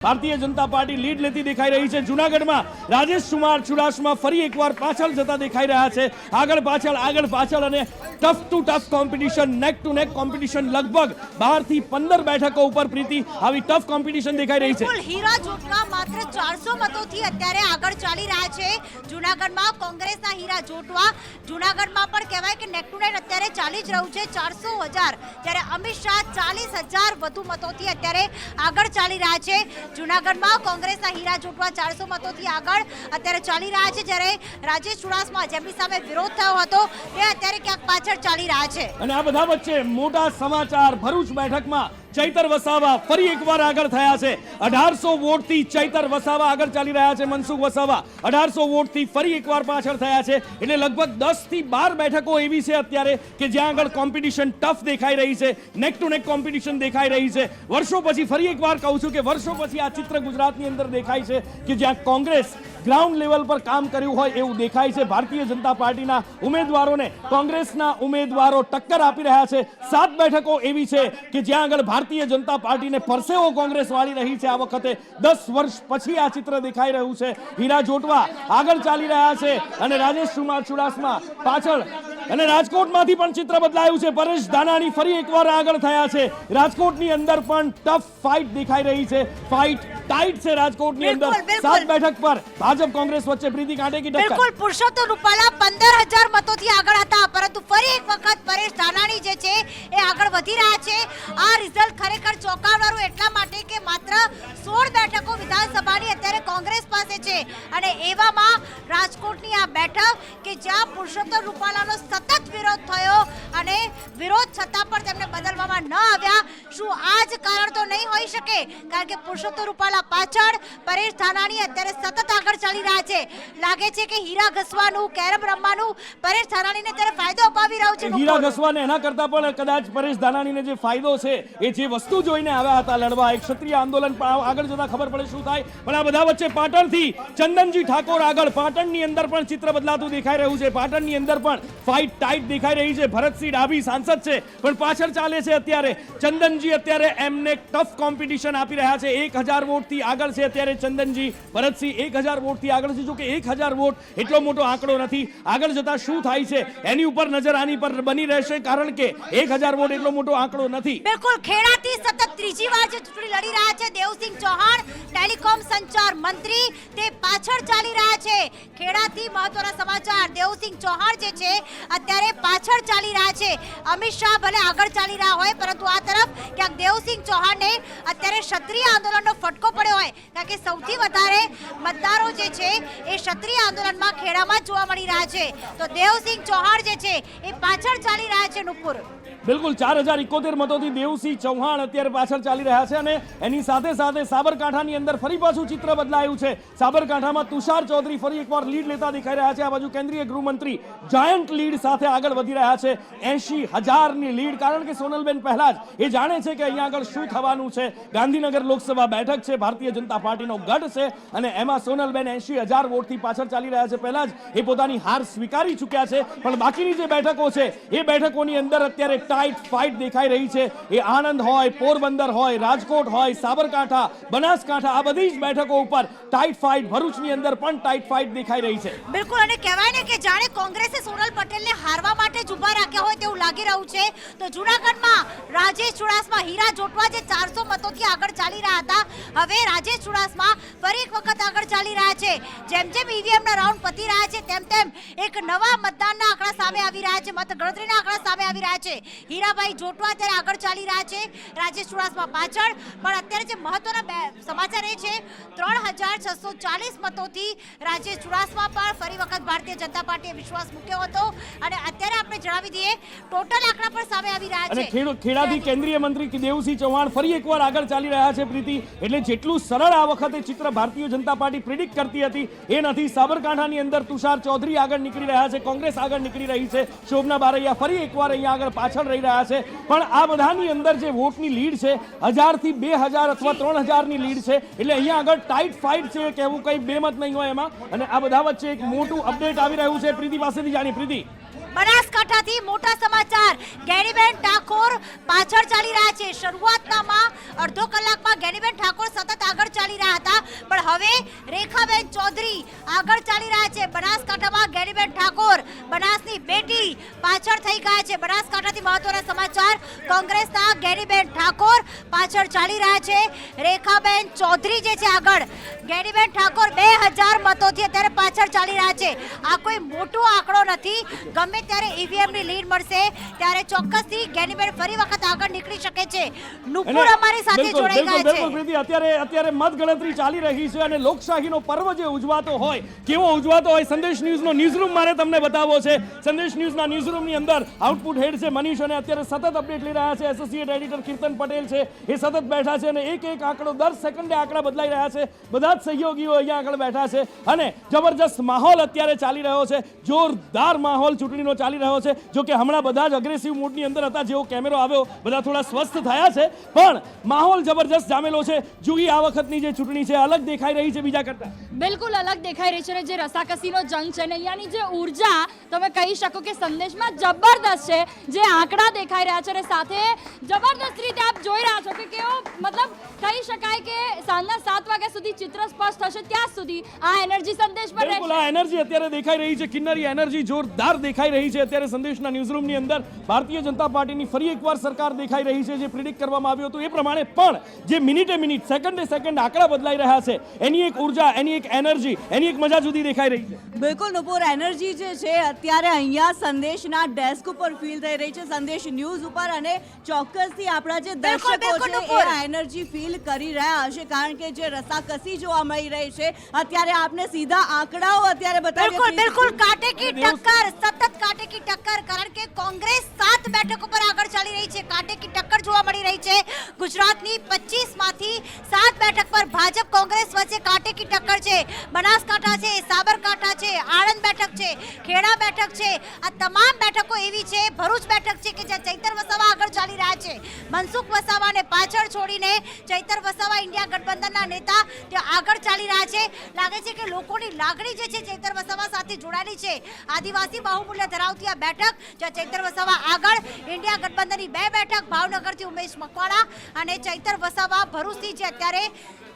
Bharatiya Janata party lead લેતી દેખાઈ રહી છે। જૂનાગઢમાં રાજેશ કુમાર ચુડાસમા ફરી એકવાર પાછળ જતા દેખાઈ રહ્યા છે। આગળ પાછળ અને ટફ ટુ ટફ કોમ્પિટિશન, નેક ટુ નેક કોમ્પિટિશન, લગભગ 12 થી 15 બેઠકો ઉપર પ્રીતિ આવી ટફ કોમ્પિટિશન દેખાઈ રહી છે। હીરા જોટવા માત્ર 400 મતોથી અત્યારે આગળ ચાલી રહ્યા છે। જૂનાગઢમાં કોંગ્રેસના હીરા જોટવા, જૂનાગઢમાં પણ કહેવાય કે નેક ટુ નેક અત્યારે ચાલી જ રહ્યું છે 400,000, ત્યારે અમિત શાહ 40,000 વધુ મતોથી અત્યારે આગળ ચાલી રહ્યા છે। જૂનાગઢમાં કોંગ્રેસના હીરા જોટવા 400 મતોથી આગળ અત્યારે ચાલી રહ્યા છે, જ્યારે રાજેશ ચુડાસમા જેમની સામે વિરોધ થયો હતો તે અત્યારે ક્યાંક પાછળ ચાલી રહ્યા છે। અને આ બધા વચ્ચે મોટા સમાચાર, ભરૂચ બેઠકમાં ચૈતર વસાવા ફરી એકવાર આગળ થયા છે। 1800 વોટથી ચૈતર વસાવા આગળ ચાલી રહ્યા છે। મનસુખ વસાવા 1800 વોટથી ફરી એકવાર પાછળ થયા છે, એટલે લગભગ 10 થી 12 બેઠકો એવી છે અત્યારે કે જ્યાં આગળ કોમ્પિટિશન ટફ દેખાઈ રહી છે, નેક ટુ નેક કોમ્પિટિશન દેખાઈ રહી છે। વર્ષો પછી ફરી એકવાર કહું છું કે વર્ષો પછી આ ચિત્ર ગુજરાતની અંદર દેખાય છે કે જ્યાં કોંગ્રેસ ગ્રાઉન્ડ લેવલ પર કામ કર્યું હોય એવું દેખાય છે। ભારતીય જનતા પાર્ટીના ઉમેદવારોને કોંગ્રેસના ઉમેદવારો ટક્કર આપી રહ્યા છે। 7 બેઠકો એવી છે કે જ્યાં આગળ ભારતીય જનતા પાર્ટીને પરસેવો કોંગ્રેસ વાળી રહી છે। આ વખતે 10 વર્ષ પછી આ ચિત્ર દેખાઈ રહ્યું છે। હીરા જોટવા આગળ ચાલી રહ્યા છે અને રાજેશ કુમાર ચુડાસમા પાછળ, અને રાજકોટમાંથી પણ ચિત્ર બદલાયું છે। પરેશ ધાનાણી ફરી એકવાર આગળ થયા છે। રાજકોટની અંદર પણ ટફ ફાઇટ દેખાઈ રહી છે, ફાઇટ ટાઈટ છે રાજકોટની અંદર। 7 બેઠક પર ભાજપ કોંગ્રેસ વચ્ચે પ્રીતિ કાંટે કી ટક્કર। બિલકુલ, પુરુષોત્તમ રૂપાલા 15,000 મતોથી આગળ હતા, પરંતુ ફરી એક વખત પરેશ ધાનાણી જે છે એ આગળ વધી રહ્યા છે। આ રિઝલ્ટ ખરેખર ચોંકાવનારું એટલા માટે કે માત્ર 16 બેઠકો વિધાનસભાની અત્યારે કોંગ્રેસ પાસે છે, અને એવામાં રાજકોટની આ બેઠક કે જ્યાં પુરુષોત્તમ રૂપાલાનો સતત વિરોધ થયો અને વિરોધ છતાં પણ તેમને બદલવામાં ન આવ્યા। શું આ જ કારણ તો નહીં હોઈ શકે? કારણ કે પુરુષોત્તમ રૂપાલા પાછળ, પરેશ ધાનાણી અત્યારે સતત આગળ ચાલી રહ્યા છે। લાગે છે કે હીરા ઘસવાનું, કેરમ રમવાનું પરેશ ધાનાણીને ત્યારે ફાયદો અપાવી રહ્યું છે। હીરા ઘસવાને એના કરતા પણ કદાચ પરેશ ધાનાણીને જે ફાયદો છે એ જે વસ્તુ જોઈને આવ્યા હતા લડવા, એક ક્ષત્રિય આંદોલન આગળ જતા ખબર પડે શું થાય। પણ આ બધા વચ્ચે પાટણથી ચંદનજી ઠાકોર આગળ, પાટણની અંદર પણ ચિત્ર બદલાતું દેખાઈ રહ્યું છે। પાટણની અંદર પણ ફાઇટ ટાઈટ દેખાઈ રહી છે। ભરતસિંહ ડાભી સાંસદ છે પણ પાછળ ચાલે છે અત્યારે। ચંદનજી અત્યારે એમને ટફ કોમ્પિટિશન આપી રહ્યા છે। 1000 વોટથી આગળ છે અત્યારે ચંદનજી। ભરતસિંહ 1000 વોટથી આગળ છે, જો કે 1000 વોટ એટલો મોટો આંકડો નથી। આગળ જતા શું થાય છે એની ઉપર નજર આની પર બની રહેશે, કારણ કે 1000 વોટ એટલો મોટો આંકડો નથી। બિલકુલ, ખેડાથી સતત ત્રીજી વાર જે ચૂંટણી લડી રહ્યા છે દેવસિંહ ચૌહાણ, ટેલિકોમ સંચાર મંત્રી, તે પાછળ ચાલી રહ્યા છે। ખેડાથી મહત્વના સમાચાર, દેવસિંહ ચૌહાણ જે છે અત્યારે પાછળ ચાલી રહ્યા છે। અમિત શાહ ભલે આગળ ચાલી રહ્યા હોય, પરંતુ આ તરફ ક્યાંક દેવસિંહ ચૌહાણને અત્યારે ક્ષત્રિય આંદોલનનો ફટકો પડ્યો હોય, કારણ કે સૌથી વધારે મતદારો જે છે એ ક્ષત્રિય આંદોલનમાં ખેડામાં જોવા મળી રહ્યા છે। તો દેવસિંહ ચૌહાણ જે છે એ પાછળ ચાલી રહ્યા છે। નુપુર, બિલકુલ 4071 મતોથી દેવસિંહ ચૌહાણ અત્યારે પાછળ ચાલી રહ્યા છે, અને એની સાથે સાથે સાબરકાંઠાની અંદર ફરી પાછું ચિત્ર બદલાયું છે। સાબરકાંઠામાં તુષાર ચૌધરી ફરી એકવાર લીડ લેતા દેખાઈ રહ્યા છે। આ બાજુ કેન્દ્રીય ગૃહમંત્રી જાયન્ટ લીડ સાથે આગળ વધી રહ્યા છે, 80,000ની લીડ, કારણ કે સોનલબેન પહેલા જ એ જાણે છે કે અહીંયા આગળ શું થવાનું છે। ગાંધીનગર લોકસભા બેઠક છે, ભારતીય જનતા પાર્ટીનો ગઢ છે, અને એમાં સોનલબેન 80,000 વોટથી પાછળ ચાલી રહ્યા છે। પહેલા જ એ પોતાની હાર સ્વીકારી ચૂક્યા છે, પણ બાકીની જે બેઠકો છે એ બેઠકોની અંદર અત્યારે ટાઈટ ફાઇટ દેખાઈ રહી છે। એ આણંદ હોય, પોરબંદર હોય, રાજકોટ હોય, સાબરકાંઠા, બનાસકાંઠા, આ બધી જ બેઠકો ઉપર ટાઈટ ફાઇટ, ભરૂચની અંદર પણ ટાઈટ ફાઇટ દેખાઈ રહી છે। બિલકુલ, અને કહેવાય ને કે જાણે કોંગ્રેસે સોનલ પટેલને હારવા માટે જ ઊભા રાખ્યા હોય તેવું લાગી રહ્યું છે। તો જૂનાગઢમાં રાજેશ ચુડાસમા, હીરા જોટવા જે 400 મતોથી આગળ ચાલી રહ્યા હતા, હવે રાજેશ ચુડાસમા ફરી એક વખત આગળ ચાલી રહ્યા છે। જેમ જેમ ઈવીએમના રાઉન્ડ પતી રહ્યા છે તેમ તેમ એક નવા મતદાનના આંકડા સામે આવી રહ્યા છે, મત ગણતરીના આંકડા સામે આવી રહ્યા છે। હીરાભાઈ જોટવા અત્યારે આગળ ચાલી રહ્યા છે, રાજેશ ચુડાસમા પાછળ। પણ અત્યારે જે મહત્વના સમાચાર એ છે, 3640 મતોથી રાજેશ ચુડાસમા પર ફરી વખત ભારતીય જનતા પાર્ટીએ વિશ્વાસ મૂક્યો હતો, અને અત્યારે આપણે જણાવી દઈએ ટોટલ આંકડા પણ સામે આવી રહ્યા છે। અને ખેડાથી કેન્દ્રીય મંત્રી દેવસિંહ ચૌહાણ ફરી એકવાર આગળ ચાલી રહ્યા છે પ્રીતિ। એટલે જેટલું સરળ આ વખતે ચિત્ર ભારતીય જનતા પાર્ટી પ્રિડિક્ટ કરતી હતી એ નથી। સાબરકાંઠાની અંદર તુષાર ચૌધરી આગળ નીકળી રહ્યા છે, કોંગ્રેસ આગળ નીકળી રહી છે, શોભના બારૈયા ફરી એકવાર અહીંયા આગળ પાછળ રહી રહ્યા છે। પણ આ બધાની અંદર જે વોટની લીડ છે 1000 થી 2000 અથવા 3000ની લીડ છે, એટલે અહીંયા આગળ ટાઈટ ફાઇટ છે, કહેવું કંઈ બેમત નહીં હોય એમાં। અને આ બધા વચ્ચે એક મોટું અપડેટ આવી રહ્યું છે, પ્રીતિ પાસેથી જાણી। પ્રીતિ, બનાસકાંઠા બનાસકાંઠાથી મોટા સમાચાર, ગેનીબેન ઠાકોર પાછળ ચાલી રહ્યા છે. શરૂઆતમાં અડધો કલાકમાં ગેનીબેન ઠાકોર સતત આગળ ચાલી રહ્યા હતા, પણ હવે રેખાબેન ચૌધરી આગળ ચાલી રહ્યા છે. બનાસકાંઠામાં ગેનીબેન ઠાકોર બનાસની બેટી પાછળ થઈ ગયા છે. બનાસકાંઠાથી મહત્વના સમાચાર, કોંગ્રેસના ગેનીબેન ઠાકોર પાછળ ચાલી રહ્યા છે. રેખાબેન ચૌધરી જે છે આગળ, ગેનીબેન ઠાકોર 2000 મતોથી અત્યારે પાછળ ચાલી રહ્યા છે. આ કોઈ મોટો આંકડો નથી. ગમે ત્યારે ઈવીએમ ની લીડ મળશે ત્યારે ચોક્કસથી ગેનીબેન ફરી વખત આગળ નીકળી શકે છે. નુપુર અમારી સાથે જોડાઈ ગયા છે. પ્રીતિ, અત્યારે મતગણતરી ચાલી રહી છે અને લોકશાહીનો પર્વ જે ઉજવાતો હોય, કેવો ઉજવાતો હોય, સંદેશ ન્યૂઝનો ન્યૂઝરૂમ મારે તમને બતાવવો છે. સંદેશ ન્યૂઝના ન્યૂઝરૂમની અંદર આઉટપુટ હેડ છે મનીષ, અને અત્યારે સતત અપડેટ લઈ રહ્યા છે. એસોસિએટ એડિટર કીર્તન પટેલ છે, એ સતત બેઠા છે અને એક એક આંકડો દર સેકન્ડે આંકડા બદલાઈ રહ્યા છે. બધા જ સહયોગીઓ અહીંયા આગળ બેઠા છે અને જબરજસ્ત માહોલ અત્યારે ચાલી રહ્યો છે. જોરદાર માહોલ ચૂંટણીનો ચાલી રહ્યો છે. જો કે હમણાં બધા જ અગ્રેસિવ મોડની અંદર હતા. જેવો કેમેરો આવ્યો બધા થોડા સ્વસ્થ થયા છે, પણ માહોલ જબરજસ્ત જામેલો છે. જુગી, આ વખતની જે ચૂંટણી છે અલગ દેખાઈ રહી છે બીજા કરતા. બિલકુલ અલગ દેખાઈ રહી છે અને જે રસાકસીનો જંગ છે ને અહીંયાની જે ઉર્જા તમે કહી શકો કે સંદેશમાં જબરદસ્ત છે. જે આંકડા દેખાઈ રહ્યા છે અને સાથે જબરદસ્ત રીતે આપ જોઈ રહ્યા છો કે કેવો, મતલબ કહી શકાય કે સાંજના 7 વાગ્યા સુધી ચિત્ર સ્પષ્ટ થશે ત્યાં સુધી આ એનર્જી સંદેશ પર બિલકુલ આ એનર્જી અત્યારે દેખાઈ રહી છે. કિન્નરી એનર્જી જોરદાર દેખાઈ રહી છે અત્યારે સંદેશના ન્યૂઝરૂમની અંદર. ભારતીય જનતા પાર્ટીની ફરી એકવાર સરકાર દેખાઈ રહી છે. જે પ્રિડિક્ટ કરવામાં આવ્યું હતું એ પ્રમાણે પણ જે મિનિટે મિનિટ, સેકન્ડે સેકન્ડ આંકડા બદલાઈ રહ્યા છે, એની એક ઉર્જા, એની એક એનર્જી, એની એક મજા જુદી દેખાઈ રહી છે. બિલકુલ નુપુર, એનર્જી જે છે અત્યારે અહીંયા સંદેશના ડેસ્ક ઉપર ફીલ થઈ રહી છે, સંદેશ ન્યૂઝ ઉપર, અને ચોક્કસથી આપણા જે દર્શકો છે એ આ એનર્જી ફીલ કરી રહ્યા હશે, કારણ કે જે રસાકસી જોવા મળી રહી છે અત્યારે આપને સીધા આંકડાઓ અત્યારે બતાવીએ. બિલકુલ કાંટે કી ટક્કર, સતત કાંટે કી ટક્કર, કારણ કે કોંગ્રેસ 7 બેઠકો પર આગળ ચાલી રહી છે. કાંટે કી ટક્કર જોવા મળી રહી છે. ગુજરાતની 25 માંથી 7 બેઠક પર ભાજપ કોંગ્રેસ વચ્ચે કાંટે કી ટક્કર છે. બનાસકાંઠા છે, સાબરકાંઠા છે, આણંદ બેઠક છે, ખેડા બેઠક છે, આ તમામ બેઠકો એવી છે. ભરૂચ બેઠક છે કે જ્યાં ચૈતર વસાવા આગળ ચાલી રહ્યા છે. મનસુખ વસાવાને પાછળ છોડીને ચૈતર વસાવા ઇન્ડિયા ગઠબંધનના નેતા ત્યાં આગળ ચાલી રહ્યા છે. લાગે છે કે લોકોની લાગણી જે છે ચૈતર વસાવા સાથે જોડાયેલી છે. આદિવાસી બાહુમૂલ્ય ધરાવતી આ બેઠક જ્યાં ચૈતર વસાવા આગળ, ઇન્ડિયા ગઠબંધનની 2 બેઠક, ભાવનગરથી ઉમેશ મકવાણા અને ચૈતર વસાવા ભરૂચથી જે અત્યારે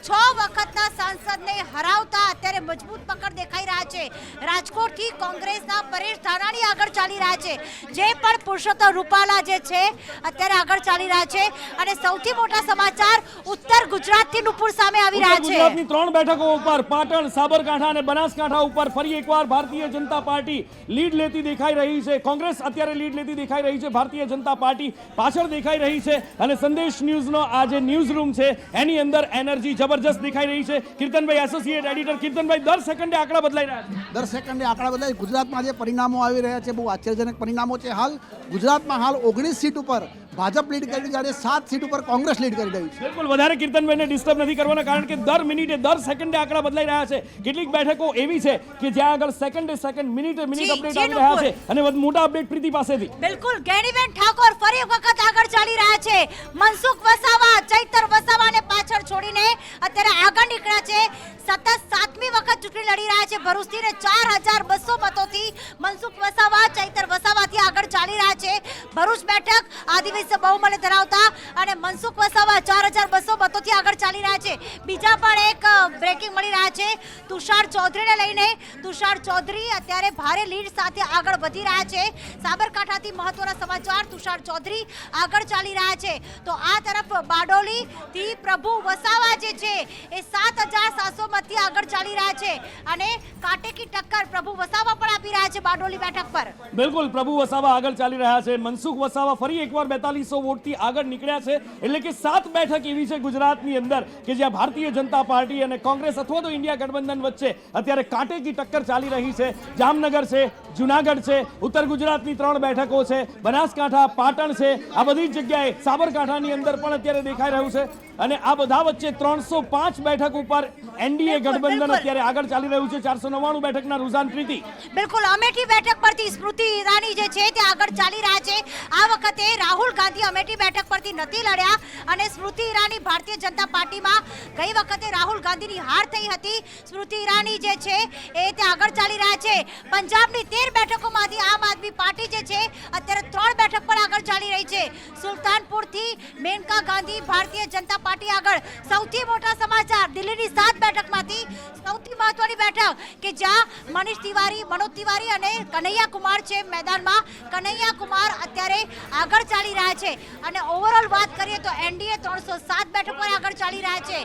6 વખતના સાંસદને હરાવતા અત્યારે મજબૂત પકડ દેખાઈ રહ્યા છે. રાજકોટથી કોંગ્રેસના પરેશ ધાનાણી આગળ ચાલી રહ્યા છે. જે પણ પુરુષોત્તમ રૂપાલા જે છે અત્યારે આગળ ચાલી રહ્યા છે. અને સૌથી મોટા સમાચાર ઉત્તર ગુજરાતથી નુપુર સામે આવી રહ્યા છે. ગુજરાતની 3 બેઠકો ઉપર પાટણ, સાબરકાંઠા અને બનાસકાંઠા ઉપર ફરી એકવાર ભારતીય જનતા પાર્ટી લીડ લેતી દેખાઈ રહી છે. કોંગ્રેસ અત્યારે લીડ લેતી દેખાઈ રહી છે. ભારતીય જનતા પાર્ટી પાછળ દેખાઈ રહી છે અને સંદેશ ન્યૂઝનો આ જે ન્યૂઝરૂમ છે એની અંદર એનર્જી જબરજસ્ત દેખાઈ રહી છે. કીર્તનભાઈ, એસોસિએટ એડિટર કીર્તનભાઈ, દર સેકન્ડે આંકડા બદલાઈ રહ્યા છે. દર સેકન્ડે આંકડા બદલાય. ગુજરાતમાં જે પરિણામો આવી રહ્યા છે બહુ આશ્ચર્યજનક પરિણામો છે. હાલ ગુજરાતમાં હાલ 19 સીટ ઉપર ભાજપ લીડ કરી, જ્યારે 7 સીટ ઉપર કોંગ્રેસ લીડ કરી રહ્યું છે. બિલકુલ વધારે કીર્તનભાઈને ડિસ્ટર્બ નથી કરવાના, કારણ કે દર મિનિટે, દર સેકન્ડે આંકડા બદલાઈ રહ્યા છે. કેટલીક બેઠકો એવી છે કે જ્યાં આગળ સેકન્ડે સેકન્ડ, મિનિટે મિનિટ અપડેટ આવી રહ્યા છે અને મોટા અપડેટ પ્રીતિ પાસેથી. બિલકુલ ગેનીબેન ઠાકોર ફરી એક વખત આગળ ચાલી રહ્યા છે. મનસુખ વસાવા ચૈતર વસાવાને પાછળ છોડીને અત્યારે આગળ નીકળ્યા છે. સતત 7મી વખત ચૂંટણી લડી રહ્યા છે. ભરૂચથી ને 4200 મતોથી મનસુખ વસાવા ચૈતર વસાવાથી આગળ ચાલી રહ્યા છે. ભરૂચ બેઠક આદિવાસી બહુમૂલ્ય ધરાવતા અને મનસુખ વસાવા 4200 મતોથી આગળ ચાલી રહ્યા છે. બીજા પણ એક બ્રેકિંગ મળી રહ્યા છે તુષાર ચૌધરીને લઈને. તુષાર ચૌધરી અત્યારે ભારે લીડ સાથે આગળ વધી રહ્યા છે. સાબરકાંઠાથી મહત્વના સમાચાર, તુષાર ચૌધરી આગળ ચાલી રહ્યા છે. તો આ તરફ બારડોલીથી પ્રભુ વસાવા જે છે એ 7700 મતથી આગળ ચાલી રહ્યા છે અને કાંટે કી ટક્કર પ્રભુ વસાવા પણ આપી રહ્યા છે બારડોલી બેઠક પર. બિલકુલ પ્રભુ વસાવા આગળ ચાલી રહ્યા છે. મનસુખ વસાવા ફરી એકવાર 4200 વોટથી આગળ નીકળ્યા છે. એટલે કે 7 બેઠક એવી છે ગુજરાતની અંદર કે જ્યાં ભારતીય જનતા પાર્ટી અને કોંગ્રેસ અથવા તો ઇન્ડિયા ગઠબંધન વચ્ચે અત્યારે કાંટે કી ટક્કર ચાલી રહી છે. જામનગર છે, જુનાગઢ છે, ઉત્તર ગુજરાતની 3 બેઠકો છે, બનાસકાંઠા, પાટણ છે, આ બધી જ જગ્યાએ, સાબરકાંઠાની અંદર પણ અત્યારે દેખાઈ રહ્યું છે. અને આ બધા વચ્ચે 305 બેઠક ઉપર એનડીએ ગઠબંધન અત્યારે આગળ ચાલી રહ્યું છે. 499 બેઠકના રૂઝાન. પ્રીતિ, બિલકુલ અમેઠી બેઠક પરથી સ્મૃતિ ઈરાની જે છે તે આગળ ચાલી રહ્યા છે. આ વખતે રાહુલ ગાંધી અમેઠી બેઠક પરથી નથી લડ્યા અને સ્મૃતિ ઈરાની ભારતીય જનતા પાર્ટીમાં ગઈ વખતે રાહુલ ગાંધીની હાર થઈ હતી. સ્મૃતિ ઈરાની જે છે એ તે આગળ ચાલી રહ્યા છે. પંજાબની 13 બેઠકોમાંથી આમ આદમી પાર્ટી જે છે અત્યારે 3 બેઠક પર આગળ ચાલી રહી છે. સુલતાનપુરથી મેનકા ગાંધી ભારતીય જનતા પાર્ટી આગળ. સૌથી મોટા સમાચાર, દિલ્હીની 7 બેઠકમાંથી સૌથી મહત્વની બેઠક કે જ્યાં મનીષ તિવારી, મનોજ તિવારી અને કનૈયા કુમાર છે મેદાનમાં. કનૈયા કુમાર અત્યારે આગળ ચાલી રહ્યા છે અને ઓવરઓલ વાત કરીએ તો એનડીએ 307 બેઠક પર આગળ ચાલી રહ્યા છે.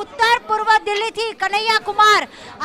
ઉત્તર પૂર્વ દિલ્હીથી કનૈયા કુમાર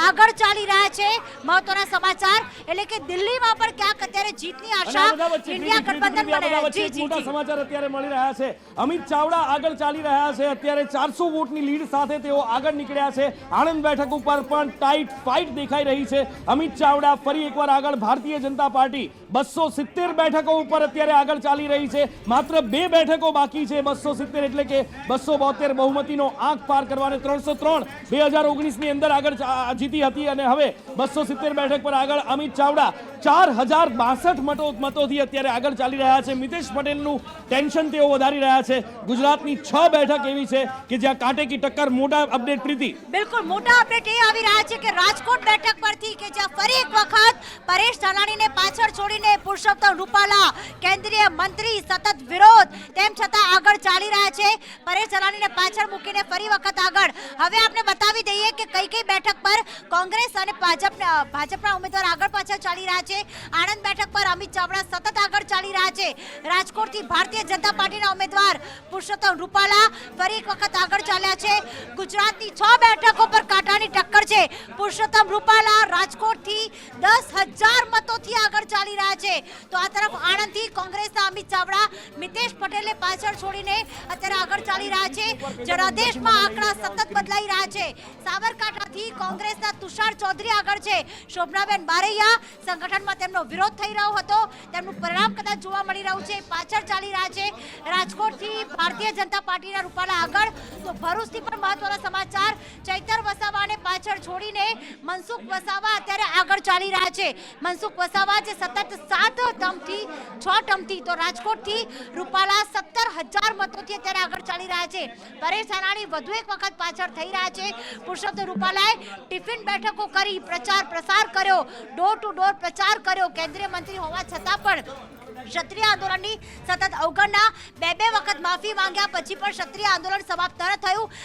આગળ ચાલી રહ્યા છે. મહત્વના સમાચાર એટલે કે દિલ્હીમાં પણ ક્યાંક અત્યારે જીતની આશા ઇન્ડિયા ગઠબંધન બને. જી જી મોટા સમાચાર અત્યારે મળી રહ્યા છે. અમિત ચાવડા આગળ ચાલી રહ્યા છે. અત્યારે 400 વોટની લીડ સાથે તેઓ આગળ નીકળ્યા છે. આણંદ બેઠક ઉપર પણ ટાઈટ ફાઇટ દેખાઈ રહી છે. અમિત ચાવડા ફરી એકવાર આગળ. ભારતીય જનતા પાર્ટી 270 બેઠકો ઉપર અત્યારે આગળ ચાલી રહી છે. માત્ર 2 બેઠકો બાકી છે. 270 એટલે કે 272 બહુમતીનો આંક પાર કરવાને 303 2019 ની અંદર આગળ જીતી હતી અને હવે 270 બેઠક પર આગળ અમિત ચાવડા 4062 મતોથી અત્યારે આગળ ચાલી રહ્યા છે. મિતેશ પટેલનું ટેન્શન તેઓ વધારી રહ્યા છે. ગુજરાતની 6 બેઠક એવી છે કે જ્યાં કાંટે કી ટક્કર. મોટા અપડેટ પ્રીતિ. બિલકુલ મોટા અપડેટ એ આવી રહ્યા છે કે રાજકોટ બેઠક પરથી કે જ્યાં ફરી એક વખત પરેશ ધાનાણીને પાછળ છોડીને પુરુષોત્તમ રૂપાલા કેન્દ્રીય મંત્રી સતત વિરોધ તેમ છતાં આગળ ચાલી રહ્યા છે. પરેશ ધાનાણીને પાછળ મૂકીને ફરી વખત આગળ. હવે આપણે બતાવી દઈએ કે કઈ બેઠક પર કોંગ્રેસ અને ભાજપના ઉમેદવાર આગળ પાછળ ચાલી રહ્યા છે. આણંદ બેઠક પર અમિત ચાવડા સતત આગળ ચાલી રહ્યા છે. રાજકોટથી ભારતીય જનતા પાર્ટીના ઉમેદવાર પુરુષોત્તમ રૂપાલા ફરી એક વખત આગળ ચાલ્યા છે. ગુજરાતની 6 બેઠકો પર કાંટાની ટક્કર છે. પુરુષોત્તમ રૂપાલા રાજકોટથી 10,000 મતોથી આગળ ચાલી રહ્યા છે. તો આ તરફ આણંદથી કોંગ્રેસના અમિત ચાવડા મિતેશ પટેલને પાછળ છોડીને અત્યારે આગળ ચાલી રહ્યા છે. જનાદેશમાં આંકડા સતત બદલાઈ રહ્યા છે. સાબરકાંઠાથી કોંગ્રેસના તુષાર ચૌધરી આગળ છે. શોભનાબેન બારૈયા સંગઠનમાં તેમનો વિરોધ થઈ રહ્યો હતો, તેમનું પરિણામ કદાચ જોવા મળી રહ્યું છે, પાછળ ચાલી રહ્યા છે. રાજકોટથી ભારતીય જનતા પાર્ટીના રૂપાલા આગળ. તો ભરૂચથી પણ મહત્વના સમાચાર, ચૈતર વસાવાને પાછળ છોડીને મનસુખ વસાવા અત્યારે આગળ ચાલી રહ્યા છે. મનસુખ વસાવા જે સતત 6 ટર્મથી તો રાજકોટથી રૂપાલા 17,000 મતોથી અત્યારે આગળ ચાલી રહ્યા છે. પરેશ ધાનાણી વધુ એક વખત પાછળ થઈ રહ્યા છે. પુરુષોત્તમ રૂપાલાએ ટિફિન બેઠકો કરી, પ્રચાર પ્રસાર કર્યો, ડોર ટુ ડોર પ્રચાર કર્યો. કેન્દ્રીય મંત્રી હોવા છતાં પણ ક્ષત્રિય આંદોલનની સતત અવગણના. 2 વખત માફી માંગ્યા પછી પણ ક્ષત્રિય આંદોલન સમાપ્ત ન થયું